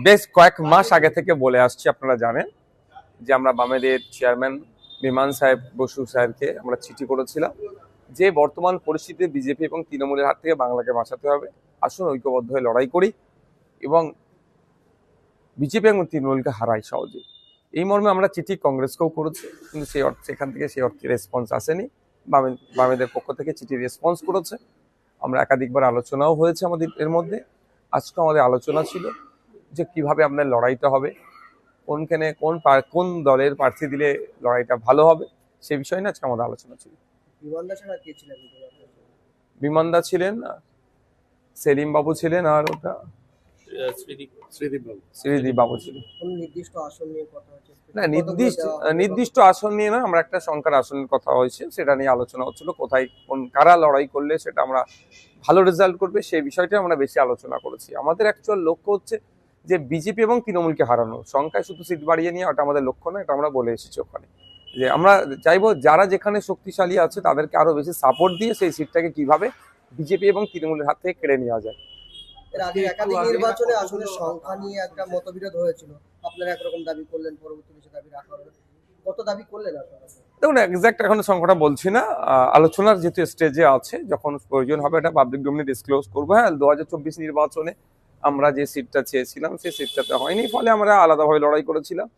বেশ কয়েক মাস আগে থেকে বলে আসছি, আপনারা জানেন যে আমরা বামেদের চেয়ারম্যান বিমান সাহেব বসু স্যারকে আমরা চিঠি করেছিলাম যে বর্তমান পরিস্থিতিতে বিজেপি এবং তৃণমূলের হাত থেকে বাংলাকে বাঁচাতে হবে, আসুন ঐক্যবদ্ধ হয়ে লড়াই করি এবং বিজেপি এবং তৃণমূলকে হারাই সহজে। এই মর্মে আমরা চিঠি কংগ্রেসকেও করেছি, কিন্তু সেই অর্থে এখান থেকে সেই অর্থে রেসপন্স আসেনি। বামেদের পক্ষ থেকে চিঠি রেসপন্স করেছে, আমরা একাধিকবার আলোচনাও হয়েছে আমাদের এর মধ্যে। আজকে আমাদের আলোচনা ছিল যে কিভাবে আপনার লড়াইটা হবে, কোনখানে কোন দলের প্রার্থী দিলে লড়াইটা ভালো হবে, সে বিষয় নিয়ে আজকে আমাদের আলোচনা ছিল। বিমানদা ছিলেন, সেলিম বাবু ছিলেন, আর ওটা শ্রীদীপ বাবু ছিলেন। না, নির্দিষ্ট আসন নিয়ে না, আমরা একটা সংখ্যার আসনের কথা হয়েছে, সেটা নিয়ে আলোচনা হচ্ছিল। কোথায় কারা লড়াই করলে সেটা আমরা ভালো রেজাল্ট করবে, সেই বিষয়টা আমরা বেশি আলোচনা করেছি। আমাদের অ্যাকচুয়াল লক্ষ্য হচ্ছে যে বিজেপি এবং তৃণমূলকে হারানো, সংখ্যায় শুধু সিট বাড়িয়ে নিয়ে ওটা আমাদের লক্ষ্য না, এটা আমরা বলে এসেছি ওখানে যে আমরা চাইবো যারা যেখানে শক্তিশালী আছে তাদেরকে আরো বেশি সাপোর্ট দিয়ে সেই সিটটাকে কিভাবে বিজেপি এবং তৃণমূলের হাত থেকে কেড়ে নেওয়া যায়। এর আগে একাধিক নির্বাচনে আসলে সংখ্যা নিয়ে একটা মতবিরোধ হয়েছিল, আপনারা একরকম দাবি করলেন, পরবর্তীতে সে দাবি রাখা হলো। কত দাবি করলেন আপনারা? দেখুন, এক্সাক্ট এখন সংখ্যাটা বলছি না, আলোচনার যেহেতু স্টেজে আছে, যখন প্রয়োজন হবে এটা পাবলিক ডোমেইনে ডিসক্লোজ করবো। হ্যাঁ, 2024 নির্বাচনে আমরা যে সিটটা চেয়েছিলাম সেই সিটটাতে হয়নি, ফলে আমরা আলাদাভাবে লড়াই করেছিলাম।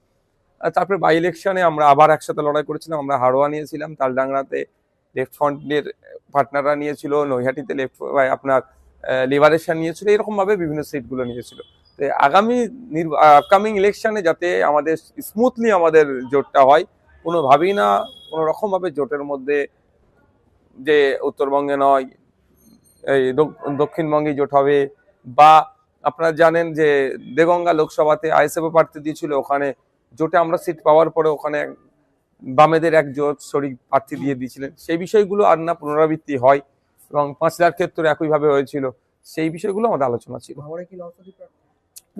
তারপরে বাই ইলেকশনে আমরা আবার একসাথে লড়াই করেছিলাম। আমরা হাড়োয়া নিয়েছিলাম, তালডাংরাতে লেফট ফ্রন্টের পার্টনাররা নিয়েছিল, নৈহাটিতে লেফট আপনার লিবারেশন নিয়েছিল, এরকম ভাবে বিভিন্ন সিটগুলো নিয়েছিল। তো আগামী আপকামিং ইলেকশনে যাতে আমাদের স্মুথলি আমাদের জোটটা হয়, কোনোভাবেই না কোনো রকম ভাবে জোটের মধ্যে যে উত্তরবঙ্গে নয় এই দক্ষিণবঙ্গে জোট হবে, বা আপনারা জানেন যে দেগঙ্গা লোকসভাতে আইএসএফ প্রার্থী দিয়েছিল, ওখানে জোটে আমরা সিট পাওয়ার পরে ওখানে বামেদের এক জোট শরিক প্রার্থী দিয়ে দিয়েছিলেন, সেই বিষয়গুলো আর না পুনরাবৃত্তি হয়, এবং 5 লাখ ক্ষেত্রে একইভাবে হয়েছিল, সেই বিষয়গুলো আমাদের আলোচনা ছিল।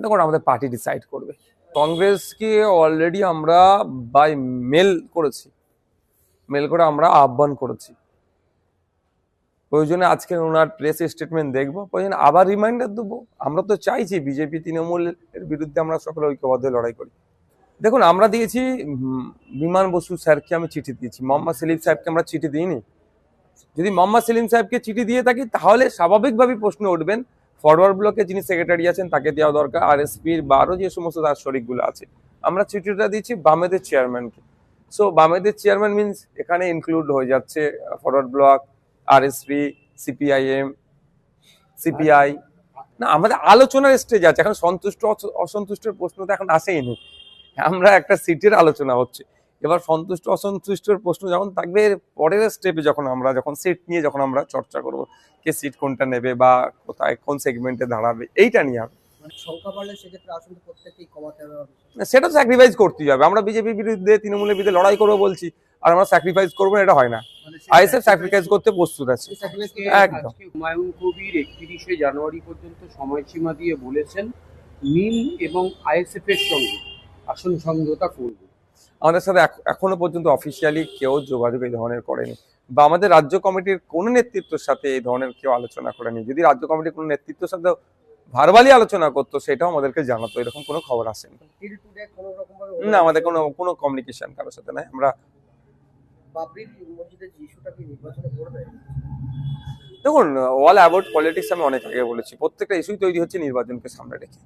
দেখুন, আমাদের পার্টি ডিসাইড করবে। কংগ্রেসকে অলরেডি আমরা বাই মেল করেছি, মেল করে আমরা আহ্বান করেছি। প্রয়োজনে আজকে ওনার প্রেস স্টেটমেন্ট দেখবো, প্রয়োজনে আবার রিমাইন্ডার দেবো। আমরা তো চাইছি বিজেপি তৃণমূলের বিরুদ্ধে আমরা সকলে ঐক্যবদ্ধ লড়াই করি। দেখুন, আমরা দিয়েছি বিমান বসু স্যারকে আমি চিঠি দিয়েছি, মোহাম্মদ সেলিম সাহেবকে আমরা চিঠি দিইনি। যদি মোহাম্মদ সেলিম সাহেবকে চিঠি দিয়ে থাকি তাহলে স্বাভাবিকভাবেই প্রশ্ন উঠবেন ফরওয়ার্ড ব্লকে যিনি সেক্রেটারি আছেন তাকে দেওয়া দরকার, আরএসপির বা আরো যে সমস্ত তার শরিকগুলো আছে। আমরা চিঠিটা দিচ্ছি বামেদের চেয়ারম্যানকে। সো বামেদের চেয়ারম্যান মিনস এখানে ইনক্লুড হয়ে যাচ্ছে forward block, RSP, CPIM, CPI. না, আমাদের আলোচনার স্টেজ আছে, এখন সন্তুষ্ট অসন্তুষ্টের প্রশ্ন তো এখন আসেইনি। আমরা একটা সিটের আলোচনা হচ্ছে, এবার সন্তুষ্ট অসন্তুষ্টের প্রশ্ন যখন থাকবে পরের স্টেপে যখন সিট নিয়ে আমরা চর্চা করব, কে সিট কোনটা নেবে বা কোথায় কোন সেগমেন্টে দাঁড়াবে, এইটা নিয়ে হবে। সংখ্যা বাড়লে সেক্ষেত্রে আসলে প্রত্যেককেই কমাতে হবে, সেটা স্যাক্রিফাইস করতেই হবে। আমরা বিজেপির বিরুদ্ধে তৃণমূলের বিরুদ্ধে লড়াই করবো বলছি, আর আমরা স্যাক্রিফাইস করবো না, এটা হয় না। আইএসএফ স্যাক্রিফাইস করতে প্রস্তুত আছে একদম। হুমায়ুন কবির 31শে জানুয়ারি পর্যন্ত সময়সীমা দিয়ে বলেছেন মিল এবং আইএসএফ এর সঙ্গে আসন সমঝোতা করবে। আমাদের সাথে এখনো পর্যন্ত অফিসিয়ালি কেউ যোগাযোগ এই ধরনের করেনি, বা আমাদের রাজ্য কমিটির কোনো নেতৃত্বের সাথে এই ধরনের কেউ আলোচনা করেনি। যদি রাজ্য কমিটির কোনো নেতৃত্বের সাথে ভার্বালি আলোচনা করতো সেটাও আমাদেরকে জানাতো, এরকম কোনো খবর আসেনি। না, আমাদের কোনো কমিউনিকেশন কারোর সাথে নাই। আমরা দেখুন, অল অ্যাবাউট পলিটিক্স আমি অনেক আগে বলেছি, প্রত্যেকটা ইস্যুই তৈরি হচ্ছে নির্বাচনকে সামনে রেখে।